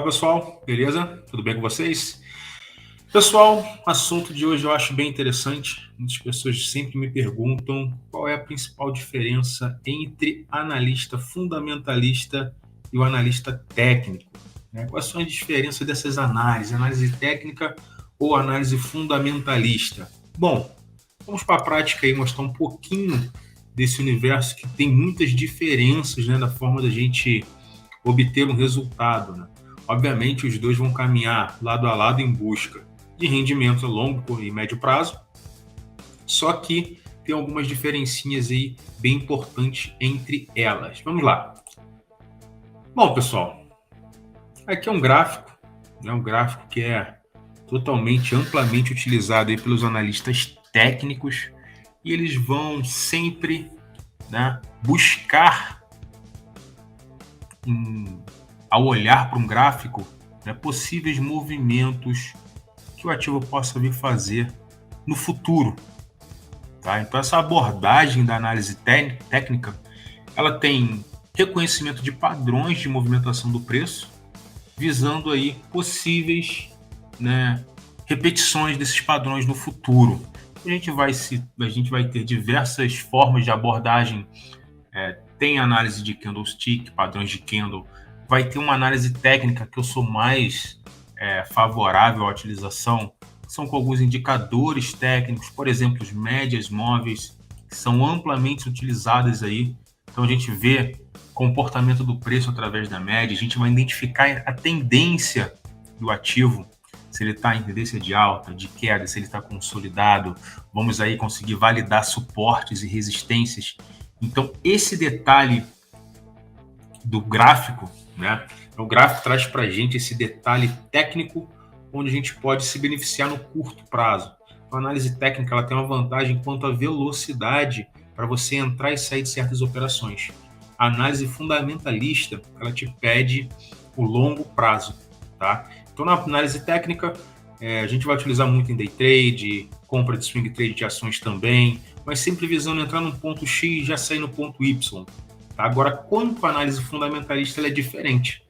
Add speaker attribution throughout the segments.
Speaker 1: Fala pessoal, beleza? Tudo bem com vocês? Pessoal, o assunto de hoje eu acho bem interessante. Muitas pessoas sempre me perguntam qual é a principal diferença entre analista fundamentalista e o analista técnico, né? Quais são as diferenças dessas análises, análise técnica ou análise fundamentalista? Bom, vamos para a prática e mostrar um pouquinho desse universo que tem muitas diferenças, né, da forma da gente obter um resultado, né? Obviamente, os dois vão caminhar lado a lado em busca de rendimento a longo e médio prazo, só que tem algumas diferencinhas aí bem importantes entre elas. Vamos lá. Bom, pessoal, aqui é um gráfico, né? Um gráfico que é totalmente, amplamente utilizado aí pelos analistas técnicos e eles vão sempre, né, buscar ao olhar para um gráfico, né, possíveis movimentos que o ativo possa vir fazer no futuro. Tá? Então, essa abordagem da análise técnica, ela tem reconhecimento de padrões de movimentação do preço, visando aí possíveis, né, repetições desses padrões no futuro. A gente vai ter diversas formas de abordagem. Tem análise de candlestick, padrões de candle, vai ter uma análise técnica que eu sou mais favorável à utilização, são com alguns indicadores técnicos, por exemplo, as médias móveis, que são amplamente utilizadas aí. Então a gente vê comportamento do preço através da média, a gente vai identificar a tendência do ativo, se ele está em tendência de alta, de queda, se ele está consolidado, vamos aí conseguir validar suportes e resistências. Então, esse detalhe do gráfico, né? O gráfico traz para a gente esse detalhe técnico, onde a gente pode se beneficiar no curto prazo. A análise técnica ela tem uma vantagem quanto à velocidade para você entrar e sair de certas operações. A análise fundamentalista ela te pede o longo prazo, tá? Então, na análise técnica, a gente vai utilizar muito em day trade, compra de swing trade de ações também, mas sempre visando entrar no ponto X e já sair no ponto Y. Tá? Agora, quanto à análise fundamentalista, ela é diferente.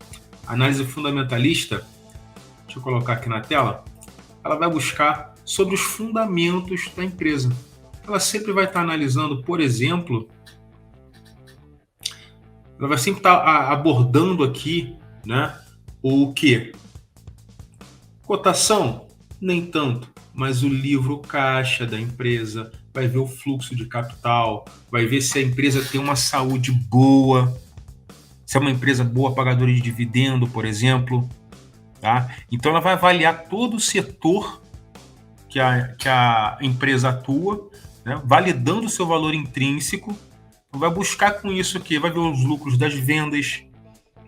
Speaker 1: A análise fundamentalista, deixa eu colocar aqui na tela, ela vai buscar sobre os fundamentos da empresa. Ela sempre vai estar analisando, por exemplo, ela vai sempre estar abordando aqui, né, o quê? Cotação? Nem tanto, mas o livro caixa da empresa, vai ver o fluxo de capital, vai ver se a empresa tem uma saúde boa, se é uma empresa boa pagadora de dividendo, por exemplo. Tá? Então ela vai avaliar todo o setor que a empresa atua, né? Validando o seu valor intrínseco, vai buscar com isso o quê? Vai ver os lucros das vendas,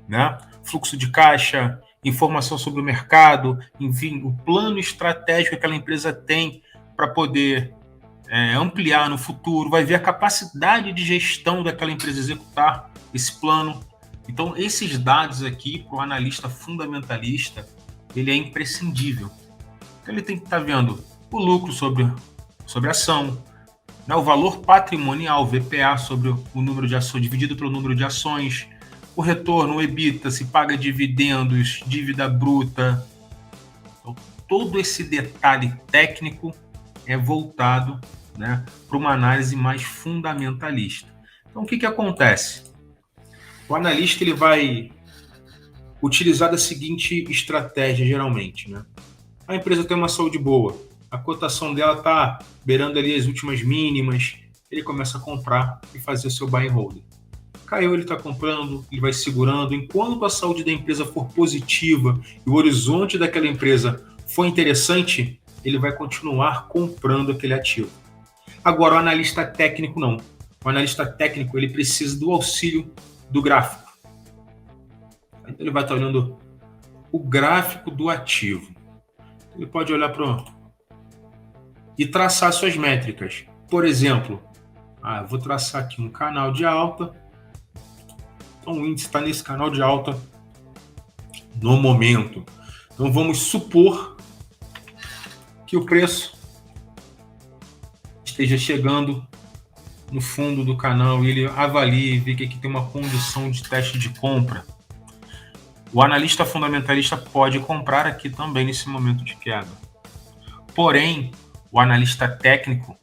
Speaker 1: né? Fluxo de caixa, informação sobre o mercado, enfim, o plano estratégico que aquela empresa tem para poder ampliar no futuro, vai ver a capacidade de gestão daquela empresa executar esse plano. Então, esses dados aqui, para o analista fundamentalista, ele é imprescindível. Então, ele tem que estar vendo o lucro sobre a ação, né, o valor patrimonial, VPA, sobre o número de ações dividido pelo número de ações, o retorno, o EBITDA, se paga dividendos, dívida bruta. Então, todo esse detalhe técnico é voltado, né, para uma análise mais fundamentalista. Então, o que acontece? O analista ele vai utilizar da seguinte estratégia, geralmente. Né? A empresa tem uma saúde boa, a cotação dela está beirando ali as últimas mínimas, ele começa a comprar e fazer o seu buy and hold. Caiu, ele está comprando, ele vai segurando. Enquanto a saúde da empresa for positiva e o horizonte daquela empresa for interessante, ele vai continuar comprando aquele ativo. Agora, o analista técnico não. O analista técnico ele precisa do auxílio do gráfico. Então, ele vai estar olhando o gráfico do ativo. Ele pode olhar e traçar suas métricas. Por exemplo, eu vou traçar aqui um canal de alta. Então, o índice está nesse canal de alta no momento. Então, vamos supor que o preço esteja chegando no fundo do canal e ele avalie e vê que aqui tem uma condição de teste de compra. O analista fundamentalista pode comprar aqui também nesse momento de queda. Porém, o analista técnico,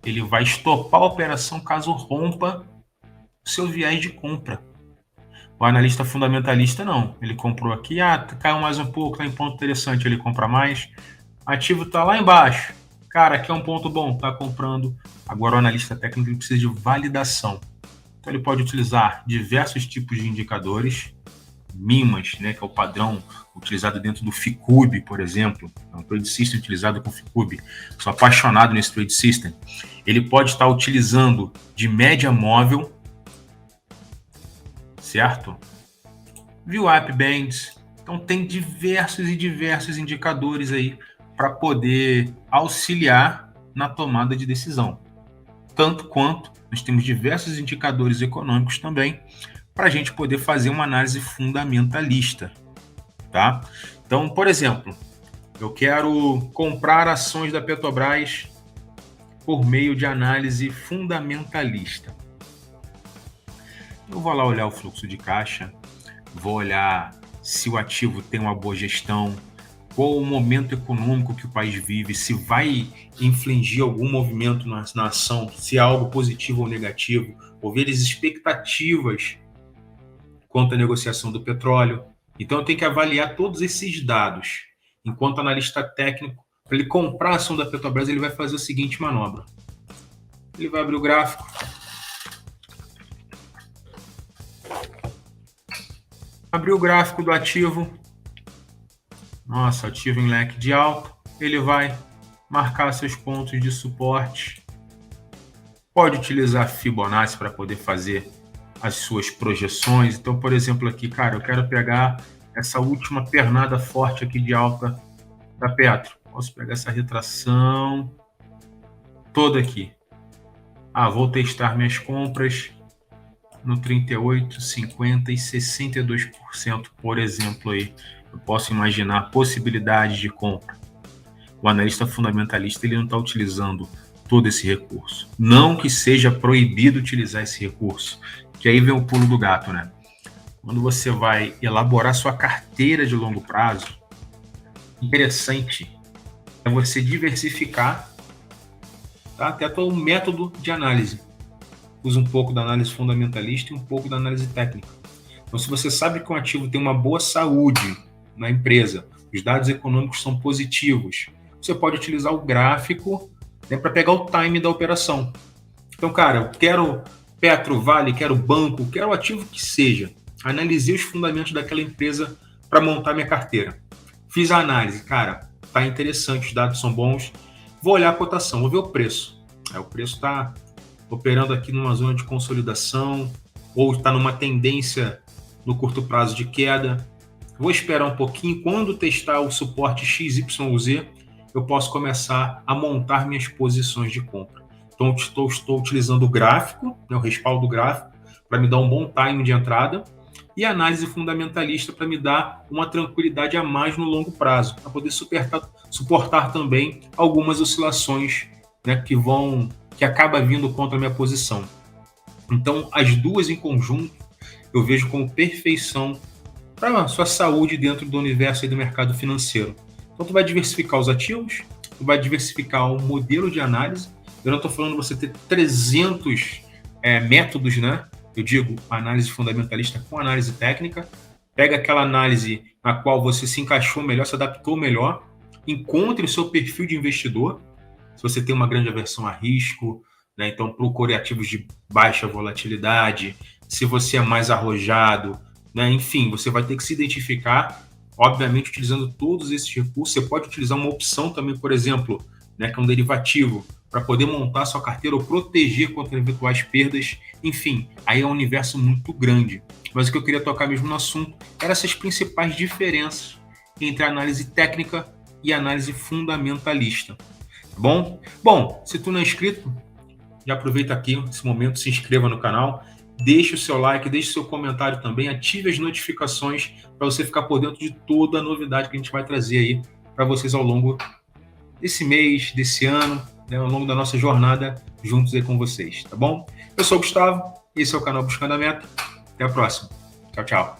Speaker 1: ele vai estopar a operação caso rompa o seu viés de compra. O analista fundamentalista não. Ele comprou aqui, caiu mais um pouco, tá em ponto interessante, ele compra mais. Ativo tá lá embaixo. Cara, aqui é um ponto bom, tá comprando. Agora o analista técnico ele precisa de validação. Então ele pode utilizar diversos tipos de indicadores, MIMAS, né, que é o padrão utilizado dentro do Ficube, por exemplo, é um trade system utilizado com Ficube. Sou apaixonado nesse trade system. Ele pode estar utilizando de média móvel, certo? VWAP Bands. Então tem diversos e diversos indicadores aí para poder auxiliar na tomada de decisão. Tanto quanto nós temos diversos indicadores econômicos também para a gente poder fazer uma análise fundamentalista, tá? Então, por exemplo, eu quero comprar ações da Petrobras por meio de análise fundamentalista. Eu vou lá olhar o fluxo de caixa, vou olhar se o ativo tem uma boa gestão, qual o momento econômico que o país vive, se vai infligir algum movimento na ação, se é algo positivo ou negativo, ou ver as expectativas quanto à negociação do petróleo. Então eu tenho que avaliar todos esses dados. Enquanto analista técnico, para ele comprar a ação da Petrobras, ele vai fazer a seguinte manobra. Ele vai abrir o gráfico. Abrir o gráfico do ativo. Nossa, ativo em leque de alta. Ele vai marcar seus pontos de suporte. Pode utilizar Fibonacci para poder fazer as suas projeções. Então, por exemplo, aqui, cara, eu quero pegar essa última pernada forte aqui de alta da Petro. Posso pegar essa retração toda aqui. Vou testar minhas compras no 38, 50 e 62%, por exemplo, aí. Eu posso imaginar possibilidades de compra. O analista fundamentalista ele não está utilizando todo esse recurso. Não que seja proibido utilizar esse recurso, que aí vem o pulo do gato, né? Quando você vai elaborar sua carteira de longo prazo, interessante é você diversificar, tá? Até o método de análise. Usa um pouco da análise fundamentalista e um pouco da análise técnica. Então, se você sabe que um ativo tem uma boa saúde na empresa, os dados econômicos são positivos, você pode utilizar o gráfico, né, para pegar o time da operação. Então, cara, eu quero Petro, Vale, quero banco, quero o ativo que seja. Analisei os fundamentos daquela empresa para montar minha carteira. Fiz a análise, cara, tá interessante, os dados são bons. Vou olhar a cotação, vou ver o preço. O preço está operando aqui numa zona de consolidação ou está numa tendência no curto prazo de queda. Vou esperar um pouquinho. Quando testar o suporte XYZ, eu posso começar a montar minhas posições de compra. Então, estou utilizando o gráfico, né, o respaldo gráfico, para me dar um bom time de entrada, e a análise fundamentalista para me dar uma tranquilidade a mais no longo prazo, para poder suportar também algumas oscilações, né, que acaba vindo contra a minha posição. Então, as duas em conjunto, eu vejo como perfeição para a sua saúde dentro do universo aí do mercado financeiro. Então, tu vai diversificar os ativos, tu vai diversificar o modelo de análise. Eu não estou falando você ter 300 métodos, né? Eu digo análise fundamentalista com análise técnica. Pega aquela análise na qual você se encaixou melhor, se adaptou melhor. Encontre o seu perfil de investidor. Se você tem uma grande aversão a risco, né? Então procure ativos de baixa volatilidade. Se você é mais arrojado, né? Enfim, você vai ter que se identificar, obviamente utilizando todos esses recursos. Você pode utilizar uma opção também, por exemplo, né, que é um derivativo, para poder montar sua carteira ou proteger contra eventuais perdas. Enfim, aí é um universo muito grande. Mas o que eu queria tocar mesmo no assunto eram essas principais diferenças entre a análise técnica e a análise fundamentalista. Tá bom? Bom, se tu não é inscrito, já aproveita aqui esse momento, se inscreva no canal, deixe o seu like, deixe o seu comentário também, ative as notificações para você ficar por dentro de toda a novidade que a gente vai trazer aí para vocês ao longo desse mês, desse ano, né, ao longo da nossa jornada juntos aí com vocês, tá bom? Eu sou o Gustavo, esse é o canal Buscando a Meta. Até a próxima. Tchau, tchau.